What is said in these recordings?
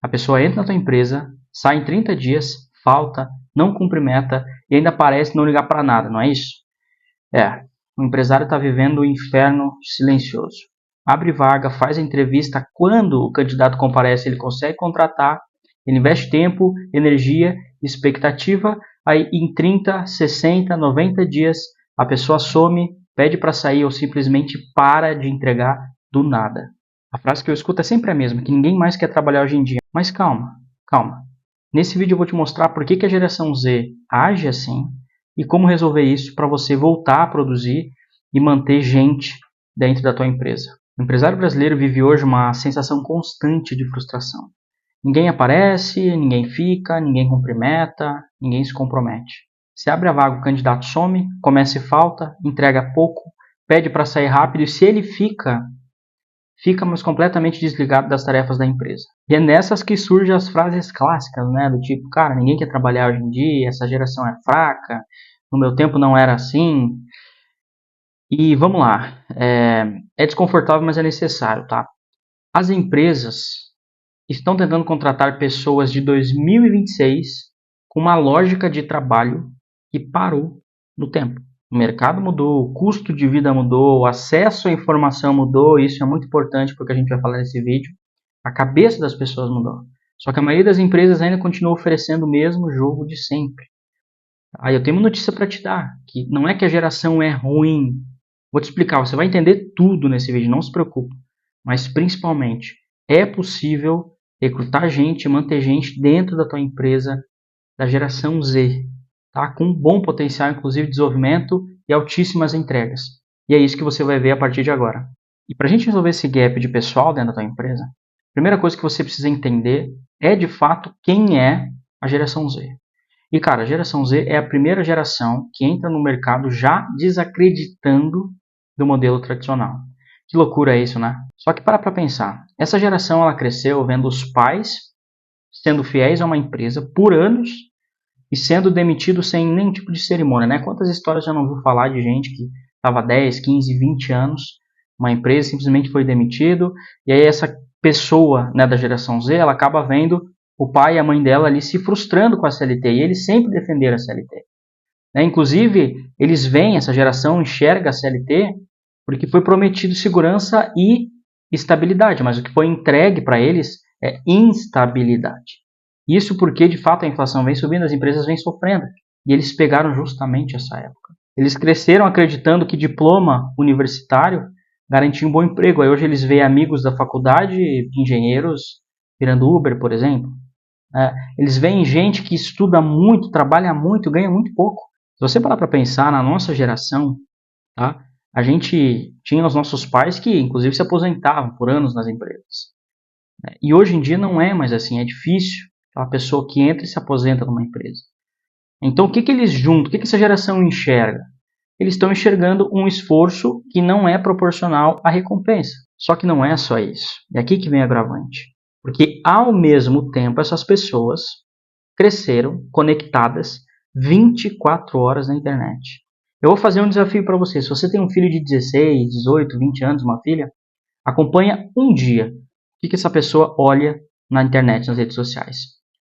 A pessoa entra na tua empresa, sai em 30 dias, falta, não cumpre meta e ainda parece não ligar para nada, não é isso? O empresário está vivendo o inferno silencioso. Abre vaga, faz a entrevista, quando o candidato comparece ele consegue contratar, ele investe tempo, energia, expectativa, aí em 30, 60, 90 dias a pessoa some, pede para sair ou simplesmente para de entregar do nada. A frase que eu escuto é sempre a mesma, que ninguém mais quer trabalhar hoje em dia. Mas calma, calma. Nesse vídeo eu vou te mostrar por que a geração Z age assim e como resolver isso para você voltar a produzir e manter gente dentro da tua empresa. O empresário brasileiro vive hoje uma sensação constante de frustração. Ninguém aparece, ninguém fica, ninguém cumpre meta, ninguém se compromete. Se abre a vaga, o candidato some, começa e falta, entrega pouco, pede para sair rápido e se ele fica mas completamente desligado das tarefas da empresa. E é nessas que surgem as frases clássicas, né? Do tipo, cara, ninguém quer trabalhar hoje em dia, essa geração é fraca, no meu tempo não era assim. E vamos lá, é desconfortável, mas é necessário, tá? As empresas estão tentando contratar pessoas de 2026 com uma lógica de trabalho que parou no tempo. O mercado mudou, o custo de vida mudou, o acesso à informação mudou, isso é muito importante porque a gente vai falar nesse vídeo. A cabeça das pessoas mudou. Só que a maioria das empresas ainda continua oferecendo o mesmo jogo de sempre. Aí eu tenho uma notícia para te dar, que não é que a geração é ruim. Vou te explicar, você vai entender tudo nesse vídeo, não se preocupe. Mas principalmente, é possível recrutar gente, manter gente dentro da tua empresa da geração Z, tá? Com bom potencial, inclusive, de desenvolvimento e altíssimas entregas. E é isso que você vai ver a partir de agora. E para a gente resolver esse gap de pessoal dentro da tua empresa, a primeira coisa que você precisa entender é, de fato, quem é a geração Z. E, cara, a geração Z é a primeira geração que entra no mercado já desacreditando do modelo tradicional. Que loucura é isso, né? Só que para pensar. Essa geração ela cresceu vendo os pais sendo fiéis a uma empresa por anos e sendo demitido sem nenhum tipo de cerimônia, né? Quantas histórias já não ouviu falar de gente que estava 10, 15, 20 anos, uma empresa simplesmente foi demitido, e aí essa pessoa, né, da geração Z, ela acaba vendo o pai e a mãe dela ali se frustrando com a CLT, e eles sempre defenderam a CLT. Né? Inclusive, eles veem, essa geração enxerga a CLT porque foi prometido segurança e estabilidade, mas o que foi entregue para eles é instabilidade. Isso porque, de fato, a inflação vem subindo, as empresas vêm sofrendo. E eles pegaram justamente essa época. Eles cresceram acreditando que diploma universitário garantia um bom emprego. Aí hoje eles veem amigos da faculdade, engenheiros, virando Uber, por exemplo. Eles veem gente que estuda muito, trabalha muito, ganha muito pouco. Se você parar para pensar na nossa geração, tá? A gente tinha os nossos pais que, inclusive, se aposentavam por anos nas empresas. E hoje em dia não é mais assim, é difícil aquela pessoa que entra e se aposenta numa empresa. Então, o que eles juntam? O que essa geração enxerga? Eles estão enxergando um esforço que não é proporcional à recompensa. Só que não é só isso. É aqui que vem o agravante. Porque, ao mesmo tempo, essas pessoas cresceram conectadas 24 horas na internet. Eu vou fazer um desafio para você. Se você tem um filho de 16, 18, 20 anos, uma filha, acompanha um dia o que essa pessoa olha na internet, nas redes sociais.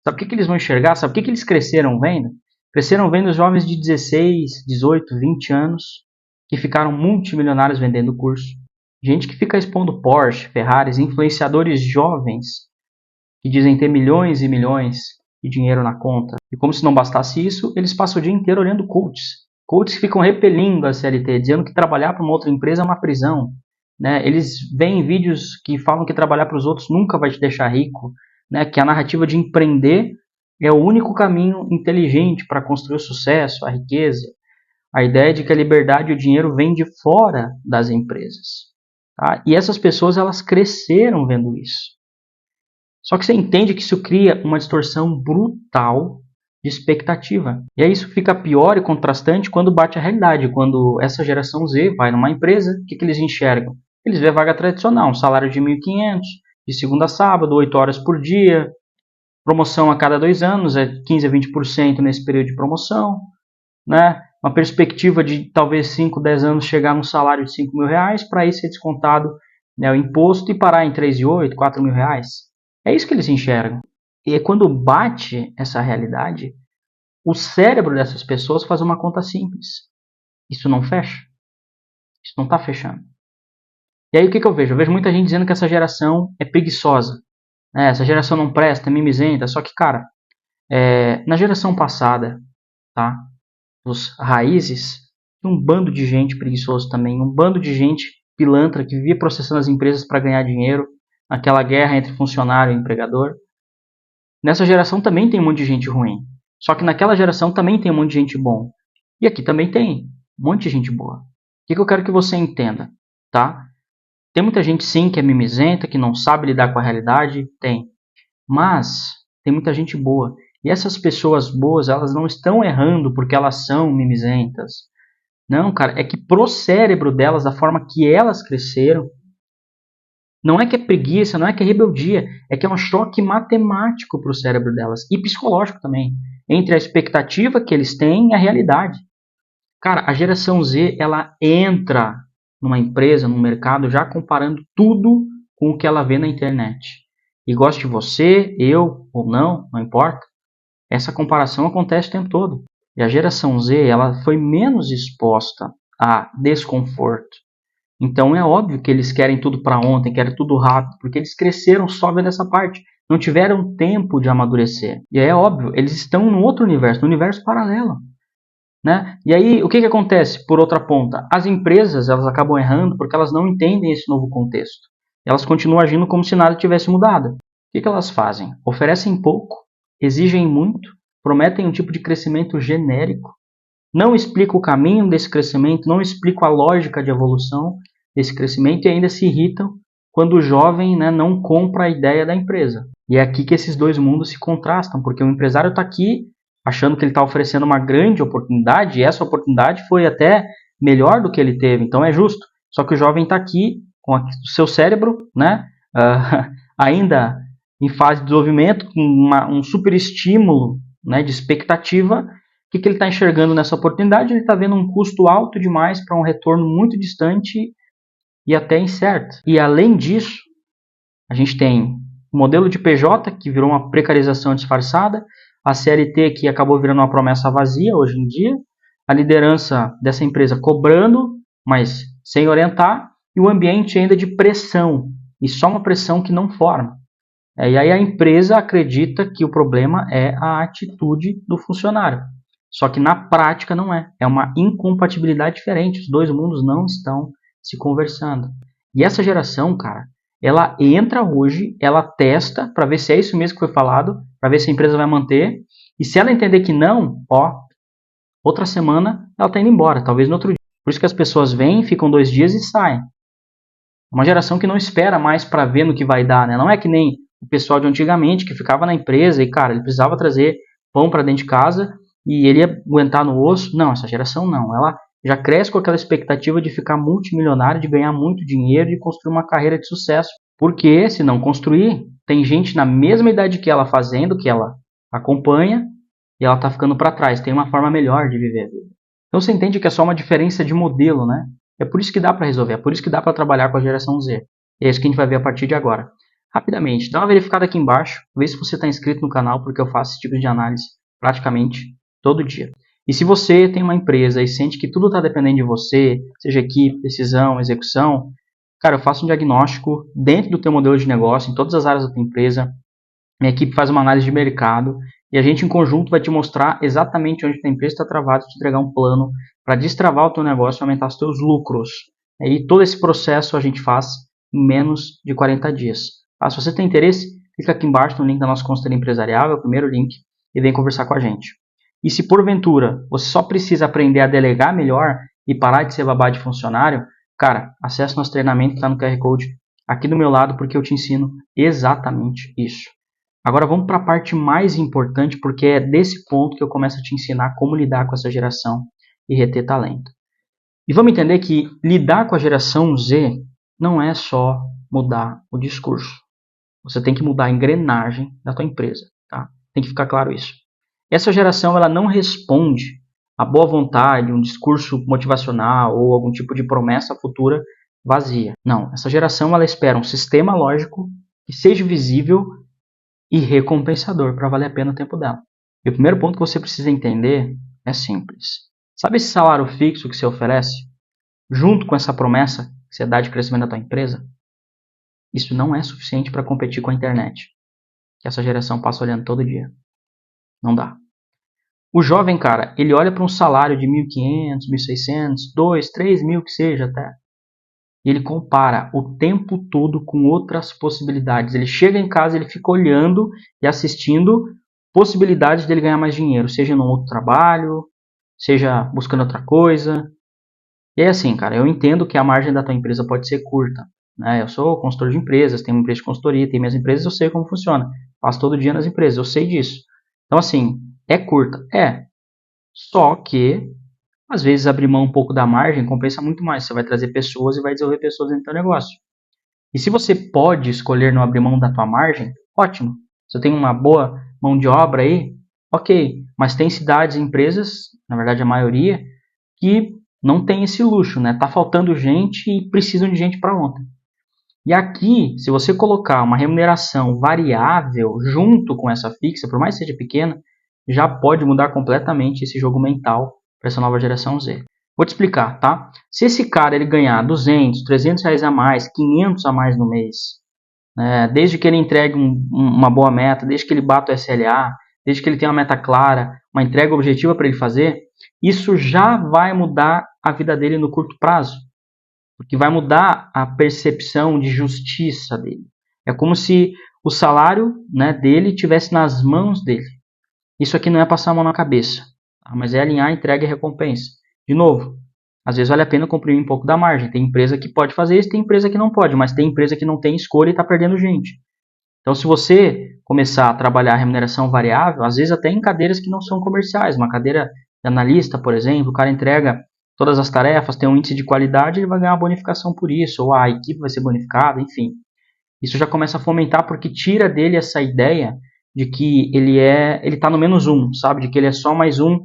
Sabe o que eles vão enxergar? Sabe o que eles cresceram vendo? Cresceram vendo jovens de 16, 18, 20 anos que ficaram multimilionários vendendo curso. Gente que fica expondo Porsche, Ferraris, influenciadores jovens que dizem ter milhões e milhões de dinheiro na conta. E como se não bastasse isso, eles passam o dia inteiro olhando coaches. Coaches que ficam repelindo a CLT, dizendo que trabalhar para uma outra empresa é uma prisão. Né? Eles veem vídeos que falam que trabalhar para os outros nunca vai te deixar rico. Né? Que a narrativa de empreender é o único caminho inteligente para construir o sucesso, a riqueza. A ideia de que a liberdade e o dinheiro vêm de fora das empresas. Tá? E essas pessoas elas cresceram vendo isso. Só que você entende que isso cria uma distorção brutal de expectativa. E aí isso fica pior e contrastante quando bate a realidade. Quando essa geração Z vai numa empresa, o que eles enxergam? Eles vêem a vaga tradicional, um salário de 1.500, de segunda a sábado, 8 horas por dia, promoção a cada 2 anos, é 15 a 20% nesse período de promoção, né? Uma perspectiva de talvez 5, 10 anos chegar num salário de 5 mil reais, para aí ser descontado, né, o imposto e parar em 3.800, 4 mil reais. É isso que eles enxergam. E quando bate essa realidade, o cérebro dessas pessoas faz uma conta simples. Isso não fecha. Isso não está fechando. E aí o que eu vejo? Eu vejo muita gente dizendo que essa geração é preguiçosa. Né? Essa geração não presta, é mimizenta. Só que, cara, na geração passada, tá? Os raízes, tinha um bando de gente preguiçoso também. Um bando de gente pilantra que vivia processando as empresas para ganhar dinheiro. Aquela guerra entre funcionário e empregador. Nessa geração também tem um monte de gente ruim. Só que naquela geração também tem um monte de gente bom. E aqui também tem um monte de gente boa. O que eu quero que você entenda, tá? Tem muita gente sim que é mimizenta, que não sabe lidar com a realidade, tem. Mas tem muita gente boa. E essas pessoas boas, elas não estão errando porque elas são mimizentas. Não, cara, é que pro cérebro delas, da forma que elas cresceram, não é que é preguiça, não é que é rebeldia, é que é um choque matemático pro cérebro delas. E psicológico também. Entre a expectativa que eles têm e a realidade. Cara, a geração Z, ela entra numa empresa, num mercado, já comparando tudo com o que ela vê na internet. E goste de você, eu ou não importa. Essa comparação acontece o tempo todo. E a geração Z, ela foi menos exposta a desconforto. Então é óbvio que eles querem tudo para ontem, querem tudo rápido, porque eles cresceram só vendo essa parte. Não tiveram tempo de amadurecer. E é óbvio, eles estão num outro universo, no universo paralelo. Né? E aí, o que acontece por outra ponta? As empresas elas acabam errando porque elas não entendem esse novo contexto. Elas continuam agindo como se nada tivesse mudado. O que elas fazem? Oferecem pouco, exigem muito, prometem um tipo de crescimento genérico, não explicam o caminho desse crescimento, não explicam a lógica de evolução desse crescimento e ainda se irritam quando o jovem, né, não compra a ideia da empresa. E é aqui que esses dois mundos se contrastam, porque o empresário está aqui achando que ele está oferecendo uma grande oportunidade, e essa oportunidade foi até melhor do que ele teve, então é justo. Só que o jovem está aqui com o seu cérebro, né, ainda em fase de desenvolvimento, com um super estímulo, né, de expectativa. O que ele está enxergando nessa oportunidade? Ele está vendo um custo alto demais para um retorno muito distante e até incerto. E além disso, a gente tem o modelo de PJ, que virou uma precarização disfarçada, a CLT, que acabou virando uma promessa vazia hoje em dia, a liderança dessa empresa cobrando, mas sem orientar, e o ambiente ainda de pressão, e só uma pressão que não forma. E aí a empresa acredita que o problema é a atitude do funcionário. Só que na prática não é. É uma incompatibilidade diferente. Os dois mundos não estão se conversando. E essa geração, cara, ela entra hoje, ela testa para ver se é isso mesmo que foi falado, para ver se a empresa vai manter. E se ela entender que não, outra semana ela está indo embora, talvez no outro dia. Por isso que as pessoas vêm, ficam 2 dias e saem. Uma geração que não espera mais para ver no que vai dar, né? Não é que nem o pessoal de antigamente que ficava na empresa e, cara, ele precisava trazer pão para dentro de casa e ele ia aguentar no osso. Não, essa geração não. Ela já cresce com aquela expectativa de ficar multimilionário, de ganhar muito dinheiro, de construir uma carreira de sucesso. Porque, se não construir, tem gente na mesma idade que ela fazendo, que ela acompanha, e ela está ficando para trás. Tem uma forma melhor de viver a vida. Então você entende que é só uma diferença de modelo, né? É por isso que dá para resolver, é por isso que dá para trabalhar com a geração Z. E é isso que a gente vai ver a partir de agora. Rapidamente, dá uma verificada aqui embaixo, vê se você está inscrito no canal, porque eu faço esse tipo de análise praticamente todo dia. E se você tem uma empresa e sente que tudo está dependendo de você, seja equipe, decisão, execução, cara, eu faço um diagnóstico dentro do teu modelo de negócio, em todas as áreas da tua empresa. Minha equipe faz uma análise de mercado e a gente em conjunto vai te mostrar exatamente onde a tua empresa está travada, te entregar um plano para destravar o teu negócio e aumentar os teus lucros. E todo esse processo a gente faz em menos de 40 dias. Se você tem interesse, clica aqui embaixo no link da nossa consultoria empresarial, é o primeiro link, e vem conversar com a gente. E se porventura você só precisa aprender a delegar melhor e parar de ser babá de funcionário, cara, acesse nosso treinamento que está no QR Code aqui do meu lado, porque eu te ensino exatamente isso. Agora vamos para a parte mais importante, porque é desse ponto que eu começo a te ensinar como lidar com essa geração e reter talento. E vamos entender que lidar com a geração Z não é só mudar o discurso. Você tem que mudar a engrenagem da tua empresa, tá? Tem que ficar claro isso. Essa geração ela não responde à boa vontade, um discurso motivacional ou algum tipo de promessa futura vazia. Não, essa geração ela espera um sistema lógico que seja visível e recompensador para valer a pena o tempo dela. E o primeiro ponto que você precisa entender é simples. Sabe esse salário fixo que você oferece? Junto com essa promessa que você dá de crescimento da tua empresa? Isso não é suficiente para competir com a internet, que essa geração passa olhando todo dia. Não dá. O jovem, cara, ele olha para um salário de 1.500, 1.600, 2, 3 mil que seja até. E ele compara o tempo todo com outras possibilidades. Ele chega em casa, ele fica olhando e assistindo possibilidades dele ganhar mais dinheiro, seja num outro trabalho, seja buscando outra coisa. E é assim, cara, eu entendo que a margem da tua empresa pode ser curta, né? Eu sou consultor de empresas, tenho uma empresa de consultoria, tenho minhas empresas, eu sei como funciona. Faço todo dia nas empresas, eu sei disso. Então, assim, é curta? É. Só que, às vezes, abrir mão um pouco da margem compensa muito mais. Você vai trazer pessoas e vai desenvolver pessoas dentro do teu negócio. E se você pode escolher não abrir mão da tua margem, ótimo. Você tem uma boa mão de obra aí, ok. Mas tem cidades e empresas, na verdade a maioria, que não tem esse luxo, né? Tá faltando gente e precisam de gente para ontem. E aqui, se você colocar uma remuneração variável junto com essa fixa, por mais que seja pequena, já pode mudar completamente esse jogo mental para essa nova geração Z. Vou te explicar, tá? Se esse cara ele ganhar 200, 300 reais a mais, 500 a mais no mês, né, desde que ele entregue uma boa meta, desde que ele bata o SLA, desde que ele tenha uma meta clara, uma entrega objetiva para ele fazer, isso já vai mudar a vida dele no curto prazo. Porque vai mudar a percepção de justiça dele. É como se o salário, né, dele estivesse nas mãos dele. Isso aqui não é passar a mão na cabeça, tá? Mas é alinhar entrega e recompensa. De novo, às vezes vale a pena comprimir um pouco da margem. Tem empresa que pode fazer isso, tem empresa que não pode, mas tem empresa que não tem escolha e está perdendo gente. Então, se você começar a trabalhar a remuneração variável, às vezes até em cadeiras que não são comerciais, uma cadeira de analista, por exemplo, o cara entrega todas as tarefas, tem um índice de qualidade, ele vai ganhar uma bonificação por isso, ou a equipe vai ser bonificada, enfim. Isso já começa a fomentar porque tira dele essa ideia de que ele está no menos um, sabe? De que ele é só mais um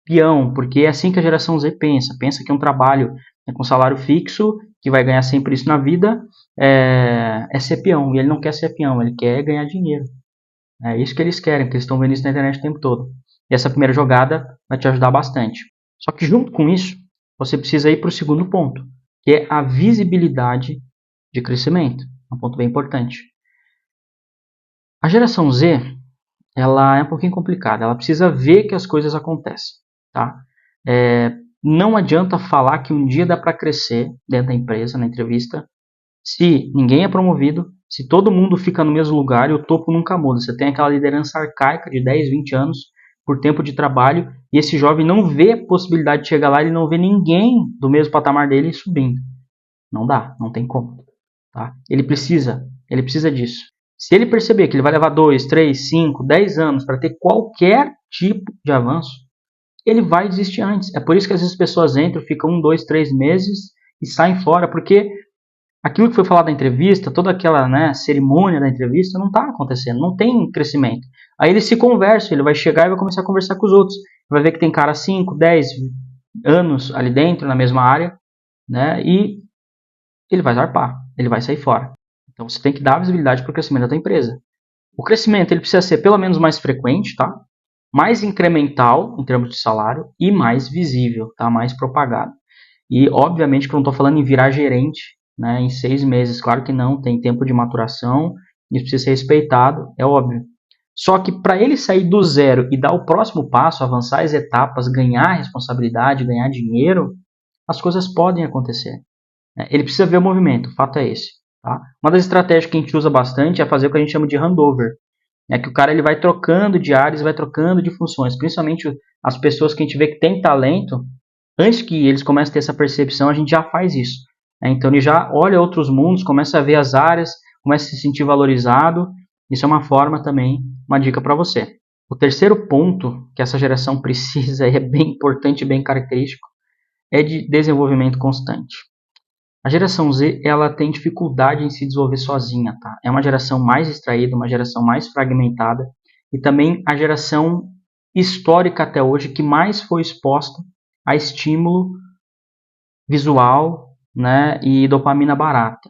peão, porque é assim que a geração Z pensa que é um trabalho com salário fixo, que vai ganhar sempre isso na vida, é ser peão, e ele não quer ser peão, ele quer ganhar dinheiro. É isso que eles querem, porque eles estão vendo isso na internet o tempo todo. E essa primeira jogada vai te ajudar bastante. Só que junto com isso, você precisa ir para o segundo ponto, que é a visibilidade de crescimento. É um ponto bem importante. A geração Z, ela é um pouquinho complicada, ela precisa ver que as coisas acontecem, tá? Não adianta falar que um dia dá para crescer dentro da empresa, na entrevista, se ninguém é promovido, se todo mundo fica no mesmo lugar e o topo nunca muda. Você tem aquela liderança arcaica de 10, 20 anos por tempo de trabalho e esse jovem não vê a possibilidade de chegar lá, ele não vê ninguém do mesmo patamar dele subindo. Não dá, não tem como. Tá? Ele precisa disso. Se ele perceber que ele vai levar 2, 3, 5, 10 anos para ter qualquer tipo de avanço, ele vai desistir antes. É por isso que às vezes as pessoas entram, ficam 1, 2, 3 meses e saem fora, porque aquilo que foi falado na entrevista, toda aquela, né, cerimônia da entrevista, não está acontecendo, não tem crescimento. Aí ele se conversa, ele vai chegar e vai começar a conversar com os outros. Vai ver que tem cara 5, 10 anos ali dentro, na mesma área, né, e ele vai zarpar, ele vai sair fora. Então você tem que dar visibilidade para o crescimento da tua empresa. O crescimento ele precisa ser pelo menos mais frequente, tá? Mais incremental em termos de salário e mais visível, tá? Mais propagado. E obviamente que eu não estou falando em virar gerente, né, em 6 meses. Claro que não, tem tempo de maturação, isso precisa ser respeitado, é óbvio. Só que para ele sair do zero e dar o próximo passo, avançar as etapas, ganhar responsabilidade, ganhar dinheiro, as coisas podem acontecer. Ele precisa ver o movimento, o fato é esse. Tá? Uma das estratégias que a gente usa bastante é fazer o que a gente chama de handover. É que o cara ele vai trocando de áreas, vai trocando de funções. Principalmente as pessoas que a gente vê que tem talento, antes que eles comecem a ter essa percepção, a gente já faz isso. Então ele já olha outros mundos, começa a ver as áreas, começa a se sentir valorizado. Isso é uma forma também, uma dica para você. O terceiro ponto que essa geração precisa, e é bem importante e bem característico, é de desenvolvimento constante. A geração Z, ela tem dificuldade em se desenvolver sozinha, tá? É uma geração mais distraída, uma geração mais fragmentada e também a geração histórica até hoje que mais foi exposta a estímulo visual, né, e dopamina barata.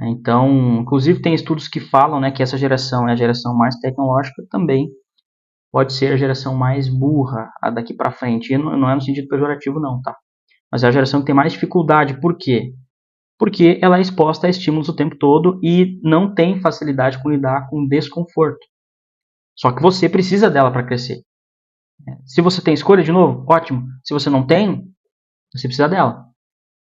Então, inclusive tem estudos que falam, né, que essa geração é a geração mais tecnológica, também pode ser a geração mais burra a daqui para frente. E não é no sentido pejorativo não, tá? Mas é a geração que tem mais dificuldade. Por quê? Porque ela é exposta a estímulos o tempo todo e não tem facilidade com lidar com desconforto. Só que você precisa dela para crescer. Se você tem escolha, de novo, ótimo. Se você não tem, você precisa dela.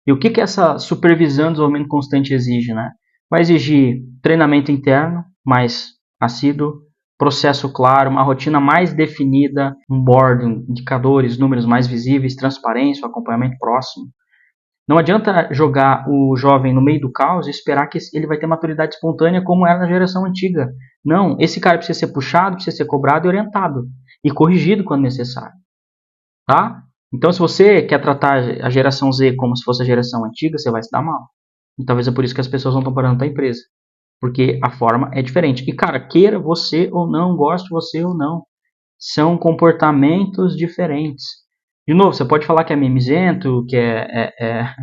E o que essa supervisão de desenvolvimento constante exige, né? Vai exigir treinamento interno mais assíduo, processo claro, uma rotina mais definida, um board, indicadores, números mais visíveis, transparência, acompanhamento próximo. Não adianta jogar o jovem no meio do caos e esperar que ele vai ter maturidade espontânea como era na geração antiga. Não, esse cara precisa ser puxado, precisa ser cobrado e orientado. E corrigido quando necessário. Tá? Então, se você quer tratar a geração Z como se fosse a geração antiga, você vai se dar mal. E talvez é por isso que as pessoas não estão parando da empresa. Porque a forma é diferente. E, cara, queira você ou não, goste você ou não, são comportamentos diferentes. De novo, você pode falar que é mimizento, que é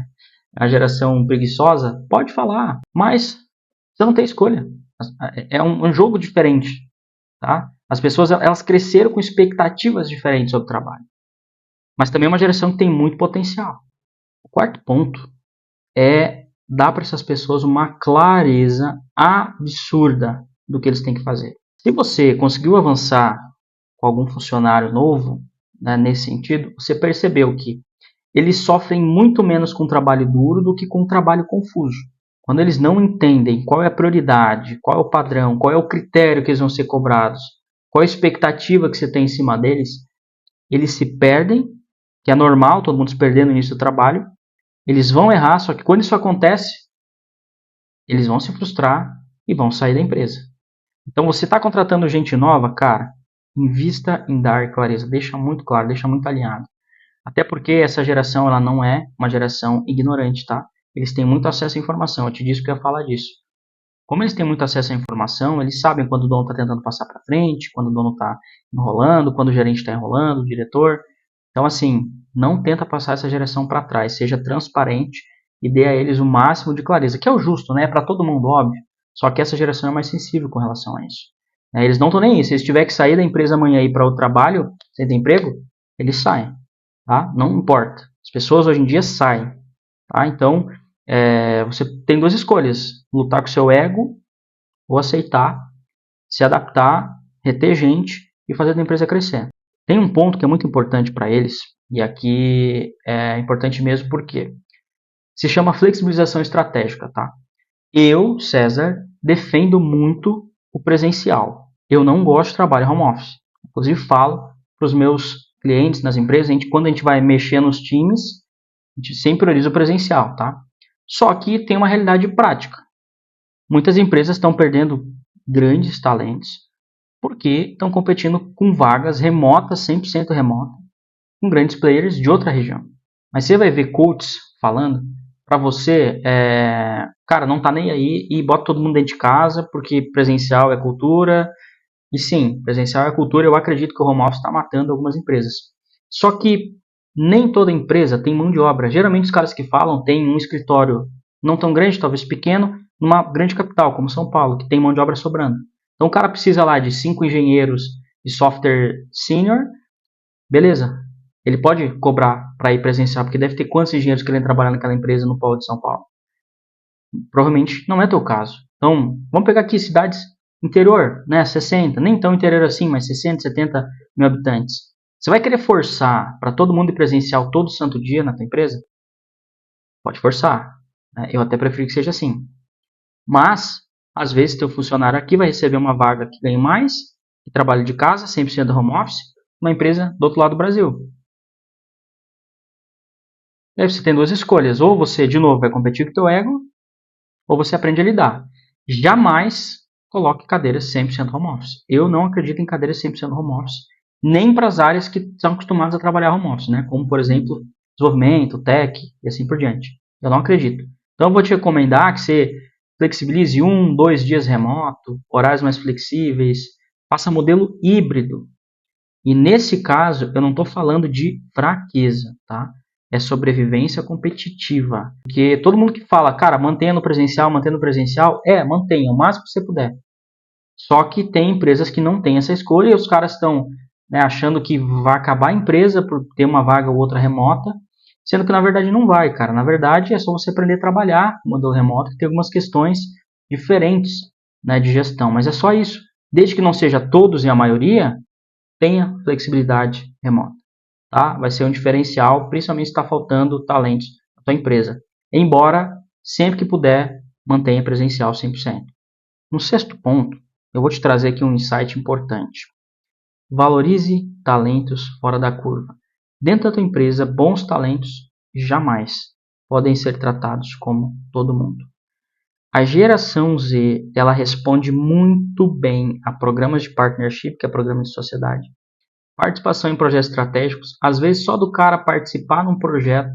a geração preguiçosa, pode falar, mas você não tem escolha. É um jogo diferente. Tá? As pessoas elas cresceram com expectativas diferentes sobre o trabalho. Mas também é uma geração que tem muito potencial. O quarto ponto é dar para essas pessoas uma clareza absurda do que eles têm que fazer. Se você conseguiu avançar com algum funcionário novo, né, nesse sentido, você percebeu que eles sofrem muito menos com trabalho duro do que com trabalho confuso. Quando eles não entendem qual é a prioridade, qual é o padrão, qual é o critério que eles vão ser cobrados, qual é a expectativa que você tem em cima deles, eles se perdem, que é normal, todo mundo se perder no início do trabalho, eles vão errar, só que quando isso acontece, eles vão se frustrar e vão sair da empresa. Então você está contratando gente nova, cara, invista em dar clareza, deixa muito claro, deixa muito alinhado. Até porque essa geração ela não é uma geração ignorante, tá? Eles têm muito acesso à informação, eu te disse que eu ia falar disso. Como eles têm muito acesso à informação, eles sabem quando o dono está tentando passar para frente, quando o dono está enrolando, quando o gerente está enrolando, o diretor. Então, assim, não tenta passar essa geração para trás, seja transparente e dê a eles o máximo de clareza, que é o justo, né? É para todo mundo, óbvio. Só que essa geração é mais sensível com relação a isso. Eles não estão nem aí. Se eles tiverem que sair da empresa amanhã e ir para outro trabalho, sem ter emprego, eles saem. Tá? Não importa. As pessoas hoje em dia saem. Tá? Então, você tem duas escolhas. Lutar com o seu ego ou aceitar, se adaptar, reter gente e fazer a empresa crescer. Tem um ponto que é muito importante para eles, e aqui é importante mesmo porque se chama flexibilização estratégica. Tá? Eu, César, defendo muito o presencial. Eu não gosto de trabalho home office. Inclusive falo para os meus clientes nas empresas, quando a gente vai mexer nos times, a gente sempre prioriza o presencial, tá? Só que tem uma realidade prática. Muitas empresas estão perdendo grandes talentos porque estão competindo com vagas remotas, 100% remotas, com grandes players de outra região. Mas você vai ver coaches falando para você, cara, não tá nem aí e bota todo mundo dentro de casa porque presencial é cultura. E sim, presencial é cultura. Eu acredito que o home office está matando algumas empresas. Só que nem toda empresa tem mão de obra. Geralmente os caras que falam têm um escritório não tão grande, talvez pequeno, numa grande capital, como São Paulo, que tem mão de obra sobrando. Então o cara precisa lá de 5 engenheiros de software senior, beleza. Ele pode cobrar para ir presencial, porque deve ter quantos engenheiros querendo trabalhar naquela empresa no polo de São Paulo. Provavelmente não é teu caso. Então, vamos pegar aqui cidades interior, né, 60, nem tão interior assim, mas 60, 70 mil habitantes. Você vai querer forçar para todo mundo ir presencial todo santo dia na tua empresa? Pode forçar. Né? Eu até prefiro que seja assim. Mas, às vezes, teu funcionário aqui vai receber uma vaga que ganhe mais, que trabalha de casa, 100% home office, uma empresa do outro lado do Brasil. E aí você tem duas escolhas. Ou você, de novo, vai competir com o teu ego, ou você aprende a lidar. Jamais coloque cadeiras 100% home office. Eu não acredito em cadeiras 100% home office, nem para as áreas que são acostumadas a trabalhar home office, né? Como, por exemplo, desenvolvimento, tech e assim por diante. Eu não acredito. Então, eu vou te recomendar que você flexibilize 1, 2 dias remoto, horários mais flexíveis, faça modelo híbrido. E nesse caso, eu não estou falando de fraqueza, tá? é sobrevivência competitiva. Porque todo mundo que fala, cara, mantenha no presencial, mantenha o máximo que você puder. Só que tem empresas que não têm essa escolha e os caras estão, né, achando que vai acabar a empresa por ter uma vaga ou outra remota, sendo que na verdade não vai, cara. Na verdade é só você aprender a trabalhar com o modelo remoto, que tem algumas questões diferentes, né, de gestão, mas é só isso. Desde que não seja todos e a maioria, tenha flexibilidade remota. Tá? Vai ser um diferencial, principalmente se está faltando talentos na tua empresa. Embora, sempre que puder, mantenha presencial 100%. No sexto ponto, eu vou te trazer aqui um insight importante. Valorize talentos fora da curva. Dentro da tua empresa, bons talentos jamais podem ser tratados como todo mundo. A geração Z, ela responde muito bem a programas de partnership, que é programa de sociedade. Participação em projetos estratégicos, às vezes só do cara participar num projeto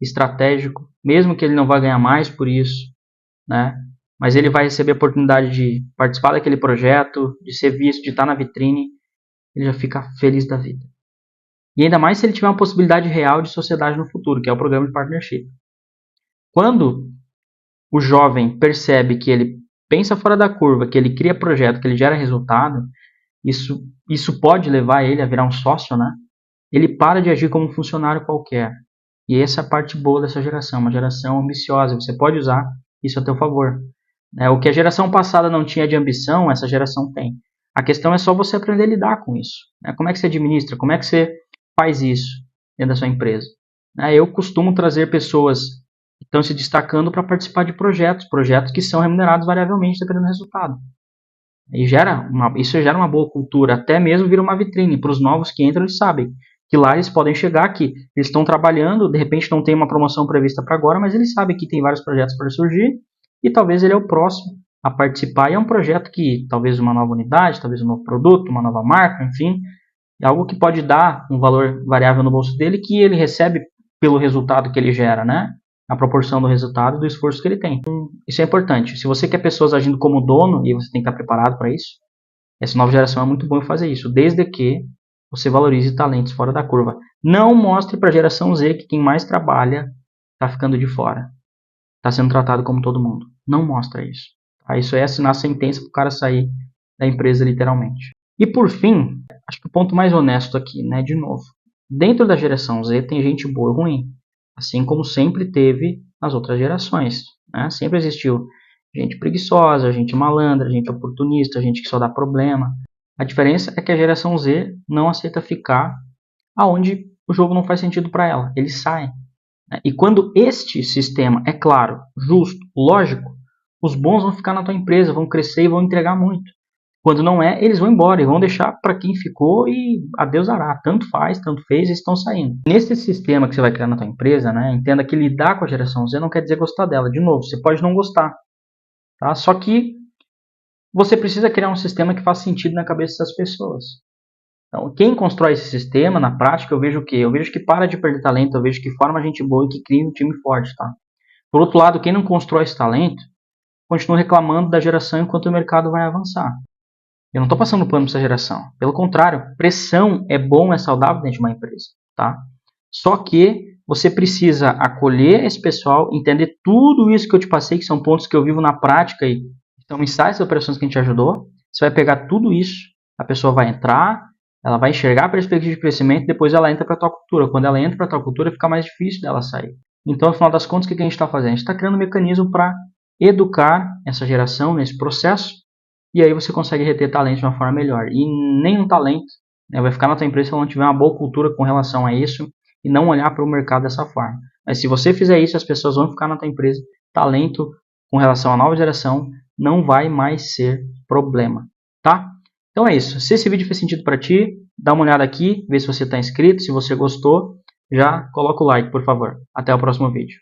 estratégico, mesmo que ele não vá ganhar mais por isso, né? Mas ele vai receber a oportunidade de participar daquele projeto, de ser visto, de estar na vitrine, ele já fica feliz da vida. E ainda mais se ele tiver uma possibilidade real de sociedade no futuro, que é o programa de partnership. Quando o jovem percebe que ele pensa fora da curva, que ele cria projeto, que ele gera resultado, isso pode levar ele a virar um sócio, né? Ele para de agir como um funcionário qualquer. E essa é a parte boa dessa geração, uma geração ambiciosa. Você pode usar isso a teu favor. O que a geração passada não tinha de ambição, essa geração tem. A questão é só você aprender a lidar com isso. Como é que você administra? Como é que você faz isso dentro da sua empresa? Eu costumo trazer pessoas que estão se destacando para participar de projetos que são remunerados variavelmente dependendo do resultado. E isso gera uma boa cultura, até mesmo vira uma vitrine. Para os novos que entram, eles sabem que lá eles podem chegar, que eles estão trabalhando, de repente não tem uma promoção prevista para agora, mas eles sabem que tem vários projetos para surgir e talvez ele é o próximo a participar. E é um projeto que talvez uma nova unidade, talvez um novo produto, uma nova marca, enfim, é algo que pode dar um valor variável no bolso dele que ele recebe pelo resultado que ele gera, né? A proporção do resultado e do esforço que ele tem. Isso é importante. Se você quer pessoas agindo como dono, e você tem que estar preparado para isso, essa nova geração é muito bom em fazer isso, desde que você valorize talentos fora da curva. Não mostre para a geração Z que quem mais trabalha está ficando de fora. Está sendo tratado como todo mundo. Não mostra isso. Tá? Isso é assinar sentença para o cara sair da empresa literalmente. E por fim, acho que o ponto mais honesto aqui, né, de novo. Dentro da geração Z tem gente boa e ruim. Assim como sempre teve nas outras gerações. Né? Sempre existiu gente preguiçosa, gente malandra, gente oportunista, gente que só dá problema. A diferença é que a geração Z não aceita ficar aonde o jogo não faz sentido para ela. Eles saem. Né? E quando este sistema é claro, justo, lógico, os bons vão ficar na tua empresa, vão crescer e vão entregar muito. Quando não é, eles vão embora e vão deixar para quem ficou e adeus ará. Tanto faz, tanto fez, eles estão saindo. Nesse sistema que você vai criar na tua empresa, né, entenda que lidar com a geração Z não quer dizer gostar dela. De novo, você pode não gostar. Tá? Só que você precisa criar um sistema que faça sentido na cabeça das pessoas. Então, quem constrói esse sistema, na prática, eu vejo o quê? Eu vejo que para de perder talento, eu vejo que forma gente boa e que cria um time forte. Tá? Por outro lado, quem não constrói esse talento, continua reclamando da geração enquanto o mercado vai avançar. Eu não estou passando pano para essa geração. Pelo contrário, pressão é bom, é saudável dentro de uma empresa. Tá? Só que você precisa acolher esse pessoal, entender tudo isso que eu te passei, que são pontos que eu vivo na prática e são insights das operações que a gente ajudou. Você vai pegar tudo isso, a pessoa vai entrar, ela vai enxergar a perspectiva de crescimento, depois ela entra para a tua cultura. Quando ela entra para a tua cultura, fica mais difícil dela sair. Então, no final das contas, o que a gente está fazendo? A gente está criando um mecanismo para educar essa geração nesse processo. E aí você consegue reter talento de uma forma melhor. E nenhum talento, né, vai ficar na tua empresa se ela não tiver uma boa cultura com relação a isso e não olhar para o mercado dessa forma. Mas se você fizer isso, as pessoas vão ficar na tua empresa. Talento com relação à nova geração não vai mais ser problema. Tá? Então é isso. Se esse vídeo fez sentido para ti, dá uma olhada aqui, vê se você está inscrito. Se você gostou, já coloca o like, por favor. Até o próximo vídeo.